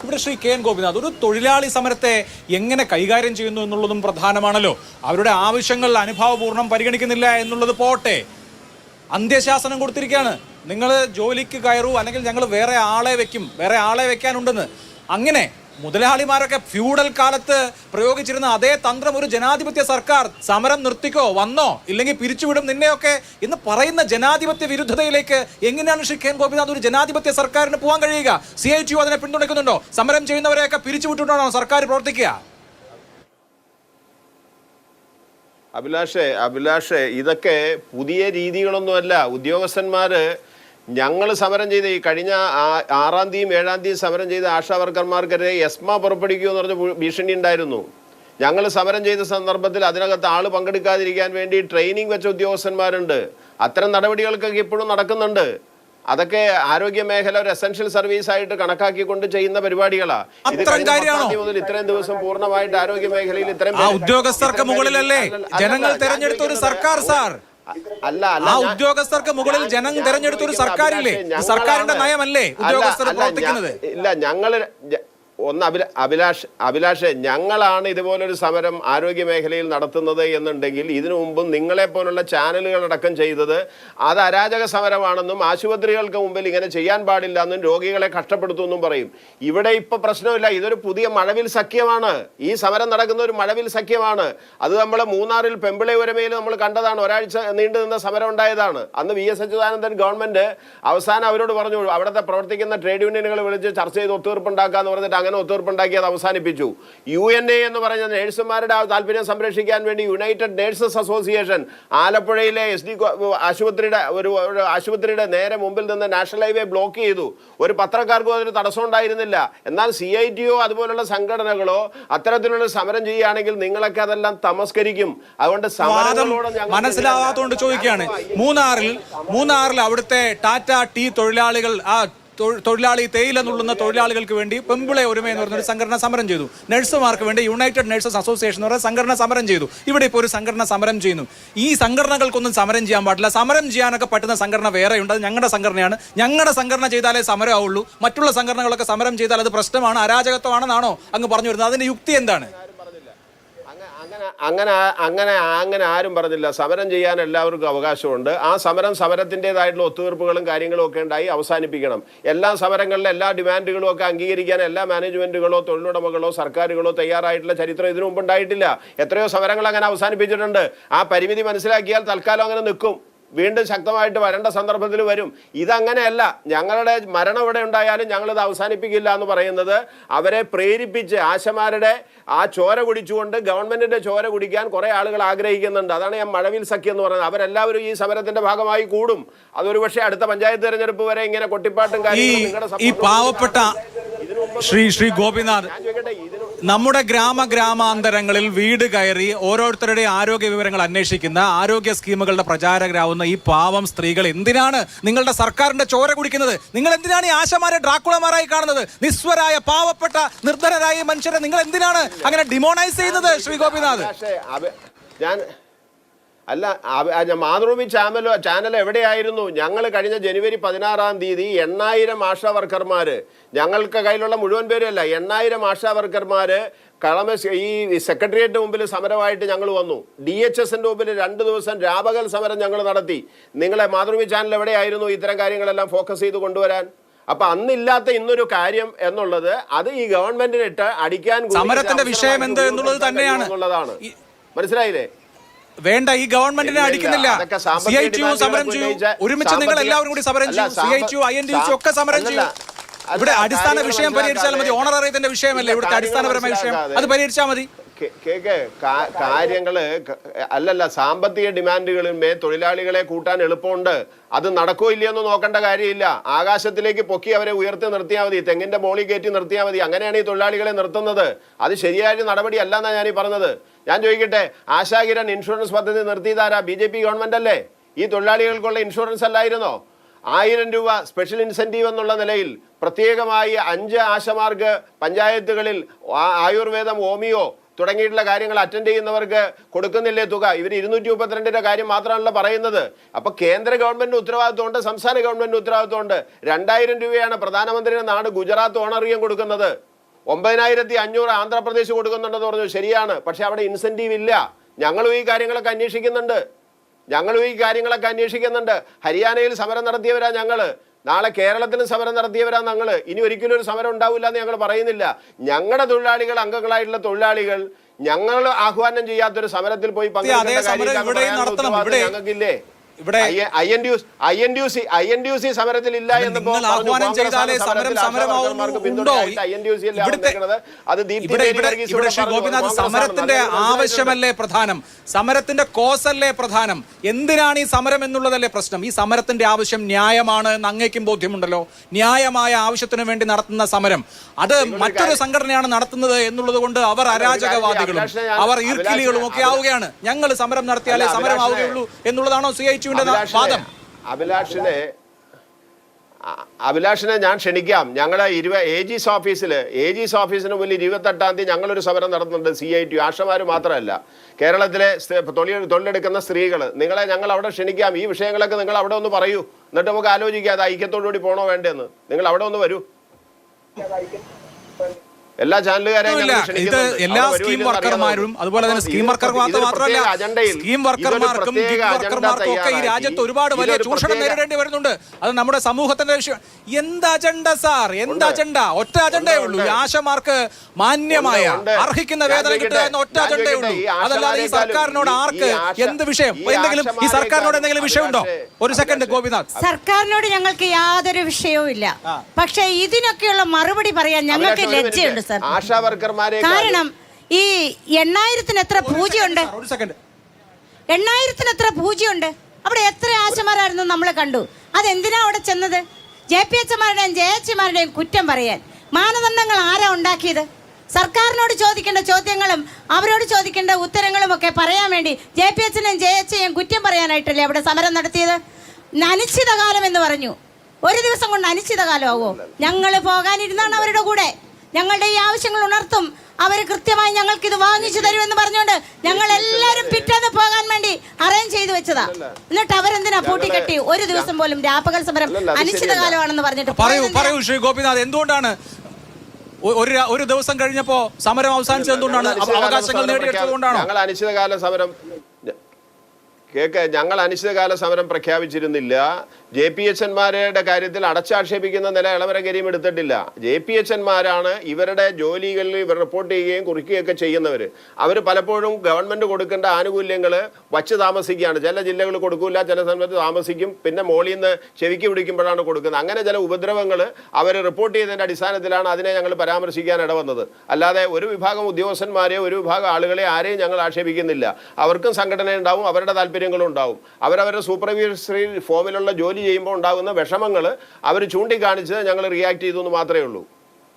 ഇവിടെ Shri K N Gopinath, ഒരു തൊഴിലാളി സമരത്തെ എങ്ങനെ കൈകാര്യം ചെയ്യുന്നു എന്നുള്ളതും പ്രധാനമാണല്ലോ. അവരുടെ ആവശ്യങ്ങൾ അനുഭാവപൂർണ്ണം പരിഗണിക്കുന്നില്ല എന്നുള്ളത് പോട്ടെ, അന്ത്യശാസനം കൊടുത്തിരിക്കുകയാണ്. നിങ്ങൾ ജോലിക്ക് കയറൂ, അല്ലെങ്കിൽ ഞങ്ങൾ വേറെ ആളെ വെക്കാനുണ്ടെന്ന്. അങ്ങനെ മുതലാളിമാരൊക്കെ ഫ്യൂഡൽ കാലത്ത് പ്രയോഗിച്ചിരുന്ന അതേ തന്ത്രം ഒരു ജനാധിപത്യ സർക്കാർ സമരം നിർത്തിക്കോ, വന്നോ, ഇല്ലെങ്കിൽ പിരിച്ചുവിടും നിന്നെയൊക്കെ എന്ന് പറയുന്ന ജനാധിപത്യ വിരുദ്ധതയിലേക്ക് എങ്ങനെയാണ് ശ്രീ കെ എൻ ഗോപിനാഥ് ഒരു ജനാധിപത്യ സർക്കാരിന് പോകാൻ കഴിയുക? CITU അതിനെ പിന്തുണയ്ക്കുന്നുണ്ടോ? സമരം ചെയ്യുന്നവരെയൊക്കെ പിരിച്ചുവിട്ടുകൊണ്ടാണോ സർക്കാർ പ്രവർത്തിക്കുക? അഭിലാഷേ ഇതൊക്കെ പുതിയ രീതികളൊന്നുമല്ല. ഉദ്യോഗസ്ഥന്മാര് ഞങ്ങൾ സമരം ചെയ്ത് ഈ കഴിഞ്ഞ 6-ാം തീയതി 7-ാം തീയതി സമരം ചെയ്ത ആശാ വർക്കർമാർക്കെതിരെ എസ്മ പുറപ്പെടുവിക്കൂ എന്ന് പറഞ്ഞ ഭീഷണി ഉണ്ടായിരുന്നു. ഞങ്ങൾ സമരം ചെയ്ത സന്ദർഭത്തിൽ അതിനകത്ത് ആള് പങ്കെടുക്കാതിരിക്കാൻ വേണ്ടി ട്രെയിനിങ് വെച്ച ഉദ്യോഗസ്ഥന്മാരുണ്ട്. അത്തരം നടപടികൾക്കൊക്കെ ഇപ്പോഴും നടക്കുന്നുണ്ട്. അതൊക്കെ ആരോഗ്യ മേഖല ഒരു എസെൻഷ്യൽ സർവീസ് ആയിട്ട് കണക്കാക്കിക്കൊണ്ട് ചെയ്യുന്ന പരിപാടികളാ. മുതൽ ഇത്രയും ദിവസം പൂർണ്ണമായിട്ട് ആരോഗ്യ മേഖലയിൽ ഇത്രയും ഉദ്യോഗസ്ഥർക്ക് മുകളിലല്ലേ ജനങ്ങൾ തെരഞ്ഞെടുത്ത ഒരു സർക്കാർ സാർ? ആ ഉദ്യോഗസ്ഥർക്ക് മുകളിൽ ജനം തെരഞ്ഞെടുത്ത ഒരു സർക്കാരില്ലേ? സർക്കാരിന്റെ നയമല്ലേ ഉദ്യോഗസ്ഥർ പ്രവർത്തിക്കുന്നത്? ഇല്ല, ഞങ്ങള് അഭിലാഷ് ഞങ്ങളാണ് ഇതുപോലൊരു സമരം ആരോഗ്യ മേഖലയിൽ നടത്തുന്നത് എന്നുണ്ടെങ്കിൽ ഇതിനു മുമ്പും നിങ്ങളെ പോലുള്ള ചാനലുകളടക്കം ചെയ്തത് അത് അരാജക സമരമാണെന്നും ആശുപത്രികൾക്ക് മുമ്പിൽ ഇങ്ങനെ ചെയ്യാൻ പാടില്ല എന്നും രോഗികളെ കഷ്ടപ്പെടുത്തുമെന്നും പറയും. ഇവിടെ ഇപ്പൊ പ്രശ്നമില്ല, ഇതൊരു പുതിയ മഴവിൽ സഖ്യമാണ്. ഈ സമരം നടക്കുന്ന ഒരു മഴവിൽ സഖ്യമാണ്. അത് നമ്മൾ മൂന്നാറിൽ പെമ്പിളെ ഉരമയിൽ നമ്മൾ കണ്ടതാണ്. ഒരാഴ്ച നീണ്ടു നിന്ന സമരം ഉണ്ടായതാണ്. അന്ന് VS അച്യുതാനന്ദൻ ഗവൺമെന്റ് അവസാനം അവരോട് പറഞ്ഞു, അവിടുത്തെ പ്രവർത്തിക്കുന്ന ട്രേഡ് യൂണിയനുകൾ വിളിച്ച് ചർച്ച ചെയ്ത് ഒത്തുതീർപ്പുണ്ടാക്കാന്ന് പറഞ്ഞിട്ട് അങ്ങനെ ഒത്തുതീർപ്പുണ്ടാക്കി അത് അവസാനിപ്പിച്ചു. UNA എന്ന് പറഞ്ഞ നഴ്സുമാരുടെ താല്പര്യം സംരക്ഷിക്കാൻ വേണ്ടി യുണൈറ്റഡ് നേഴ്സസ് അസോസിയേഷൻ ആലപ്പുഴയിലെ SD ആശുപത്രിയുടെ നേരെ മുമ്പിൽ നിന്ന് നാഷണൽ ഹൈവേ ബ്ലോക്ക് ചെയ്തു. ഒരു പത്രക്കാർക്കും അതിന് തടസ്സം ഉണ്ടായിരുന്നില്ല. എന്നാൽ CITO അതുപോലുള്ള സംഘടനകളോ അത്തരത്തിലുള്ള സമരം ചെയ്യുകയാണെങ്കിൽ നിങ്ങളൊക്കെ അതെല്ലാം തമസ്കരിക്കും. അതുകൊണ്ട് മനസ്സിലാവാത്തോണ്ട് ചോദിക്കുകയാണ്. മൂന്നാറിൽ അവിടുത്തെ ടാറ്റ ടീ തൊഴിലാളികൾ, തൊഴിലാളി തേയില നുള്ളുന്ന തൊഴിലാളികൾക്ക് വേണ്ടി പെമ്പിളെ ഒരുമ എന്ന് പറഞ്ഞൊരു സംഘടന സമരം ചെയ്തു. നഴ്സുമാർക്ക് വേണ്ടി യുണൈറ്റഡ് നേഴ്സസ് അസോസിയേഷൻ എന്ന് പറയുന്ന സംഘടന സമരം ചെയ്തു. ഇവിടെ ഇപ്പോൾ ഒരു സംഘടന സമരം ചെയ്യുന്നു. ഈ സംഘടനകൾക്കൊന്നും സമരം ചെയ്യാൻ പാടില്ല. സമരം ചെയ്യാനൊക്കെ പറ്റുന്ന സംഘടന വേറെയുണ്ട്, അത് ഞങ്ങളുടെ സംഘടനയാണ്. ഞങ്ങളുടെ സംഘടന ചെയ്താലേ സമരമാവുള്ളൂ. മറ്റുള്ള സംഘടനകളൊക്കെ സമരം ചെയ്താൽ അത് പ്രശ്നമാണ്, അരാജകത്വമാണെന്നാണോ അങ്ങ് പറഞ്ഞു വരുന്നത്? അതിന്റെ യുക്തി എന്താണ്? അങ്ങനെ ആരും പറഞ്ഞില്ല. സമരം ചെയ്യാൻ എല്ലാവർക്കും അവകാശമുണ്ട്. ആ സമരത്തിൻ്റെതായിട്ടുള്ള ഒത്തുതീർപ്പുകളും കാര്യങ്ങളും ഒക്കെ ഉണ്ടായി അവസാനിപ്പിക്കണം. എല്ലാ സമരങ്ങളിലെ എല്ലാ ഡിമാൻഡുകളും ഒക്കെ അംഗീകരിക്കാൻ എല്ലാ മാനേജ്മെന്റുകളോ തൊഴിലുടമകളോ സർക്കാരുകളോ തയ്യാറായിട്ടുള്ള ചരിത്രം ഇതിനു മുമ്പ് ഉണ്ടായിട്ടില്ല. എത്രയോ സമരങ്ങൾ അങ്ങനെ അവസാനിപ്പിച്ചിട്ടുണ്ട്. ആ പരിമിതി മനസ്സിലാക്കിയാൽ തൽക്കാലം അങ്ങനെ നിൽക്കും. വീണ്ടും ശക്തമായിട്ട് വരേണ്ട സന്ദർഭത്തിൽ വരും. ഇതങ്ങനെയല്ല. ഞങ്ങളുടെ മരണം ഇവിടെ ഉണ്ടായാലും ഞങ്ങളിത് അവസാനിപ്പിക്കില്ല എന്ന് പറയുന്നത് അവരെ പ്രേരിപ്പിച്ച് ആശമാരുടെ ആ ചോര കുടിച്ചുകൊണ്ട് ഗവൺമെന്റിന്റെ ചോര കുടിക്കാൻ കുറെ ആളുകൾ ആഗ്രഹിക്കുന്നുണ്ട്. അതാണ് ഞാൻ മഴവിൽ സഖ്യം എന്ന് പറയുന്നത്. അവരെല്ലാവരും ഈ സമരത്തിന്റെ ഭാഗമായി കൂടും. അതൊരു പക്ഷേ അടുത്ത പഞ്ചായത്ത് തെരഞ്ഞെടുപ്പ് വരെ ഇങ്ങനെ കൊട്ടിപ്പാട്ടും കാര്യങ്ങളും ഈ പാവപ്പെട്ട ശ്രീ ഗോപിനാഥ്, നമ്മുടെ ഗ്രാമാന്തരങ്ങളിൽ വീട് കയറി ഓരോരുത്തരുടെ ആരോഗ്യ വിവരങ്ങൾ അന്വേഷിക്കുന്ന ആരോഗ്യ സ്കീമുകളുടെ പ്രചാരകരാവുന്ന ഈ പാവം സ്ത്രീകൾ എന്തിനാണ് നിങ്ങളുടെ സർക്കാരിന്റെ ചോര കുടിക്കുന്നത്? നിങ്ങൾ എന്തിനാണ് ഈ ആശമാരെ ഡ്രാക്കുളമാരായി കാണുന്നത്? നിസ്വരായ പാവപ്പെട്ട നിർധനരായ മനുഷ്യരെ നിങ്ങൾ എന്തിനാണ് അങ്ങനെ ഡിമോണൈസ് ചെയ്യുന്നത് ശ്രീ ഗോപിനാഥ്? മാതൃഭൂമി ചാനൽ എവിടെയായിരുന്നു? ഞങ്ങൾ കഴിഞ്ഞ ജനുവരി 16-ാം തീയതി 8,000 ആശാ വർക്കർമാര്, ഞങ്ങൾക്ക് കയ്യിലുള്ള മുഴുവൻ പേരല്ല, 8,000 ആശാ വർക്കർമാര് ഈ സെക്രട്ടേറിയറ്റിന് മുമ്പിൽ സമരമായിട്ട് ഞങ്ങൾ വന്നു. DHSന്റെ മുമ്പിൽ 2 ദിവസം രാപകൽ സമരം ഞങ്ങൾ നടത്തി. നിങ്ങളെ മാതൃഭൂമി ചാനൽ എവിടെയായിരുന്നു ഇത്തരം കാര്യങ്ങളെല്ലാം ഫോക്കസ് ചെയ്ത് കൊണ്ടുവരാൻ? അപ്പൊ അന്നില്ലാത്ത ഇന്നൊരു കാര്യം എന്നുള്ളത് അത് ഈ ഗവൺമെന്റിനിട്ട് അടിക്കാൻ സമരത്തിന്റെ വിഷയം എന്ത് എന്നുള്ളത് തന്നെയാണ്. മനസ്സിലായില്ലേ? വേണ്ട, ഈ ഗവൺമെന്റിനെ അടിക്കുന്നില്ല. CITU സമരം ചെയ്യൂ, ഒരുമിച്ച് നിങ്ങൾ എല്ലാവരും കൂടി സമരം ചെയ്യൂ. CITU INTUC ഒക്കെ സമരം ചെയ്യൂ. ഇവിടെ അടിസ്ഥാന വിഷയം പരിഹരിച്ചാൽ മതി. ഓണറേറിയത്തിന്റെ വിഷയമല്ലേ ഇവിടുത്തെ അടിസ്ഥാനപരമായ വിഷയം, അത് പരിഹരിച്ചാൽ മതി. കാര്യങ്ങള് അല്ലല്ല, സാമ്പത്തിക ഡിമാൻഡുകളിന്മേൽ തൊഴിലാളികളെ കൂട്ടാൻ എളുപ്പമുണ്ട്. അത് നടക്കോ ഇല്ലയെന്ന് നോക്കേണ്ട കാര്യമില്ല. ആകാശത്തിലേക്ക് പൊക്കി അവരെ ഉയർത്തി നിർത്തിയാൽ മതി, തെങ്ങിന്റെ മോളി കയറ്റി നിർത്തിയാൽ മതി. അങ്ങനെയാണ് ഈ തൊഴിലാളികളെ നിർത്തുന്നത്. അത് ശരിയായ നടപടി അല്ല എന്നാണ് ഞാൻ ഈ പറഞ്ഞത്. ഞാൻ ചോദിക്കട്ടെ, ആശാകിരൺ ഇൻഷുറൻസ് പദ്ധതി നിർത്തിയതാരാ? BJP ഗവൺമെന്റ് അല്ലേ? ഈ തൊഴിലാളികൾക്കുള്ള ഇൻഷുറൻസ് അല്ലായിരുന്നോ? 1000 രൂപ സ്പെഷ്യൽ ഇൻസെന്റീവ് എന്നുള്ള നിലയിൽ പ്രത്യേകമായി 5 ആശമാർക്ക് പഞ്ചായത്തുകളിൽ ആയുർവേദം, ഹോമിയോ തുടങ്ങിയിട്ടുള്ള കാര്യങ്ങൾ അറ്റൻഡ് ചെയ്യുന്നവർക്ക് കൊടുക്കുന്നില്ലേ തുക? ഇവർ 232 കാര്യം മാത്രമല്ല പറയുന്നത്. അപ്പൊ കേന്ദ്ര ഗവൺമെന്റിന് ഉത്തരവാദിത്വമുണ്ട്, സംസ്ഥാന ഗവൺമെന്റിന് ഉത്തരവാദിത്വമുണ്ട്. 2000 രൂപയാണ് പ്രധാനമന്ത്രിയുടെ നാട് ഗുജറാത്ത് ഓണറിയം കൊടുക്കുന്നത്. 9,500 ആന്ധ്രാപ്രദേശ് കൊടുക്കുന്നുണ്ടെന്ന് പറഞ്ഞു. ശരിയാണ്, പക്ഷെ അവിടെ ഇൻസെന്റീവ് ഇല്ല. ഞങ്ങളും ഈ കാര്യങ്ങളൊക്കെ അന്വേഷിക്കുന്നുണ്ട്. ഹരിയാനയിൽ സമരം നടത്തിയവരാ ഞങ്ങൾ, നാളെ കേരളത്തിലും സമരം നടത്തിയവരാ ഞങ്ങൾ. ഇനി ഒരിക്കലും ഒരു സമരം ഉണ്ടാവില്ല എന്ന് ഞങ്ങൾ പറയുന്നില്ല. ഞങ്ങളുടെ തൊഴിലാളികൾ, അംഗങ്ങളായിട്ടുള്ള തൊഴിലാളികൾ ഞങ്ങൾ ആഹ്വാനം ചെയ്യാത്തൊരു സമരത്തിൽ പോയി പങ്കെടുക്കേണ്ട ഞങ്ങൾക്കില്ലേ? ഇവിടെ INDUC സമരത്തിൽ ഇല്ല എന്ന് സമരത്തിന്റെ ആവശ്യമല്ലേ പ്രധാനം, സമരത്തിന്റെ കോസല്ലേ പ്രധാനം, എന്തിനാണ് ഈ സമരം എന്നുള്ളതല്ലേ പ്രശ്നം. ഈ സമരത്തിന്റെ ആവശ്യം ന്യായമാണ് എന്ന് അങ്ങേക്കും ബോധ്യമുണ്ടല്ലോ. ന്യായമായ ആവശ്യത്തിന് വേണ്ടി നടത്തുന്ന സമരം അത് മറ്റൊരു സംഘടനയാണ് നടത്തുന്നത് എന്നുള്ളത് കൊണ്ട് അവർ അരാജകവാദികളും അവർ ഈർക്കിലികളും ഒക്കെ ആവുകയാണ്. ഞങ്ങൾ സമരം നടത്തിയാലേ സമരം ആവുകയുള്ളൂ എന്നുള്ളതാണോ CITU? അഭിലാഷിനെ ഞാൻ ക്ഷണിക്കാം. ഞങ്ങളെ AG's ഓഫീസിന് മുന്നിൽ 28-ാം തീയതി ഞങ്ങളൊരു സമരം നടത്തുന്നുണ്ട്. CITU ആശമാർ മാത്രമല്ല, കേരളത്തിലെ തൊഴിലെടുക്കുന്ന സ്ത്രീകൾ. നിങ്ങളെ ഞങ്ങൾ അവിടെ ക്ഷണിക്കാം. ഈ വിഷയങ്ങളൊക്കെ നിങ്ങൾ അവിടെ ഒന്ന് പറയൂ, എന്നിട്ട് നമുക്ക് ആലോചിക്കാം അത് ഐക്യത്തോടുകൂടി പോകണോ വേണ്ടെന്ന്. നിങ്ങൾ അവിടെ ഒന്ന് വരൂ. എല്ലാ ചാനലുകാരെയും ഇത് എല്ലാ സ്കീം വർക്കർമാരും അതുപോലെ തന്നെ സ്കീം വർക്കർമാർക്ക് മാത്രമല്ല സ്കീം വർക്കർമാർക്കും വർക്കർമാർക്കും ഒക്കെ ഈ രാജ്യത്ത് ഒരുപാട് വലിയ ചൂഷണം നേരിടേണ്ടി വരുന്നുണ്ട്. അത് നമ്മുടെ സമൂഹത്തിന്റെ വിഷയം. എന്ത് അജണ്ട സാർ? എന്ത് അജണ്ട? ഒറ്റ അജണ്ടയേ ഉള്ളൂ. ഈ ആശമാർക്ക് മാന്യമായ അർഹിക്കുന്ന വേതനം കിട്ടുക എന്ന ഒറ്റ അജണ്ടയേ ഉള്ളൂ. അതല്ലാതെ ഈ സർക്കാരിനോട് ആർക്ക് എന്ത് വിഷയം, എന്തെങ്കിലും ഈ സർക്കാരിനോട് എന്തെങ്കിലും വിഷയമുണ്ടോ? ഒരു സെക്കൻഡ് ഗോപിനാഥ്. സർക്കാരിനോട് ഞങ്ങൾക്ക് യാതൊരു വിഷയവും ഇല്ല. പക്ഷെ ഇതിനൊക്കെയുള്ള മറുപടി പറയാൻ ഞങ്ങൾക്ക് ലജ്ജയുണ്ട്. കാരണം ഈ 8,000-ന് എത്ര പൂജയുണ്ട്? 8,000-ന് എത്ര പൂജയുണ്ട്? അവിടെ എത്ര ആശമാരായിരുന്നു നമ്മൾ കണ്ടു. അതെന്തിനാ അവിടെ ചെന്നത്? JPHമാരുടെയും JHമാരുടെയും കുറ്റം പറയാൻ. മാനദണ്ഡങ്ങൾ ആരാ ഉണ്ടാക്കിയത്? സർക്കാരിനോട് ചോദിക്കേണ്ട ചോദ്യങ്ങളും അവരോട് ചോദിക്കേണ്ട ഉത്തരങ്ങളും ഒക്കെ പറയാൻ വേണ്ടി JPHനെയും JHയെയും കുറ്റം പറയാനായിട്ടല്ലേ അവിടെ സമരം നടത്തിയത്? അനിശ്ചിതകാലം എന്ന് പറഞ്ഞു. ഒരു ദിവസം കൊണ്ട് അനിശ്ചിതകാലമാവോ? ഞങ്ങൾ പോകാനിരുന്നാണ് അവരുടെ കൂടെ. ഞങ്ങളുടെ ഈ ആവശ്യങ്ങൾ ഉണർത്തും, അവർ കൃത്യമായി ഞങ്ങൾക്ക് ഇത് വാങ്ങിച്ചു തരുമെന്ന് പറഞ്ഞുകൊണ്ട് ഞങ്ങൾ എല്ലാവരും പിറ്റേന്ന് പോകാൻ വേണ്ടി അറേഞ്ച് ചെയ്തു വെച്ചതാ. എന്നിട്ട് അവരെന്തിനാ പൂട്ടിക്കെട്ടി ഒരു ദിവസം പോലും രാപ്പകൽ സമരം അനിശ്ചിതകാലമാണെന്ന് പറഞ്ഞിട്ട്? പറയൂ ശ്രീ ഗോപിനാഥ്, എന്തുകൊണ്ടാണ് ഒരു ദിവസം കഴിഞ്ഞപ്പോ സമരം അവസാനിച്ചത്? എന്തുകൊണ്ടാണ്? അവകാശങ്ങൾ നേടിയെടുത്തതുകൊണ്ടാണോ? ഞങ്ങൾ അനിശ്ചിതകാല സമരം പ്രഖ്യാപിച്ചിരുന്നില്ല. JPHന്മാരുടെ കാര്യത്തിൽ അടച്ചാക്ഷേപിക്കുന്ന നില ഇളവര കരീം എടുത്തിട്ടില്ല. JPHന്മാരാണ് ഇവരുടെ ജോലികളിൽ ഇവർ റിപ്പോർട്ട് ചെയ്യുകയും കുറിക്കുകയൊക്കെ ചെയ്യുന്നവർ. അവർ പലപ്പോഴും ഗവൺമെന്റ് കൊടുക്കേണ്ട ആനുകൂല്യങ്ങൾ വച്ച് താമസിക്കുകയാണ്. ചില ജില്ലകൾ കൊടുക്കൂല, ചില സമയത്ത് താമസിക്കും, പിന്നെ മോളിൽ നിന്ന് ചെവിക്ക് പിടിക്കുമ്പോഴാണ് കൊടുക്കുന്നത്. അങ്ങനെ ചില ഉപദ്രവങ്ങൾ അവർ റിപ്പോർട്ട് ചെയ്തതിൻ്റെ അടിസ്ഥാനത്തിലാണ് അതിനെ ഞങ്ങൾ പരാമർശിക്കാൻ ഇടവന്നത്. അല്ലാതെ ഒരു വിഭാഗം ഉദ്യോഗസ്ഥന്മാരെയോ ഒരു വിഭാഗം ആളുകളെ ആരെയും ഞങ്ങൾ ആക്ഷേപിക്കുന്നില്ല. അവർക്കും സംഘടന ഉണ്ടാവും, അവരുടെ താല്പര്യങ്ങളും ഉണ്ടാവും. അവരവരുടെ സൂപ്പർവൈസറി ഫോമിലുള്ള ജോലി ചെയ്യുമ്പോൾ ഉണ്ടാകുന്ന വിഷമങ്ങൾ അവർ ചൂണ്ടിക്കാണിച്ച് ഞങ്ങൾ റിയാക്ട് ചെയ്തു എന്ന് മാത്രമേ ഉള്ളൂ.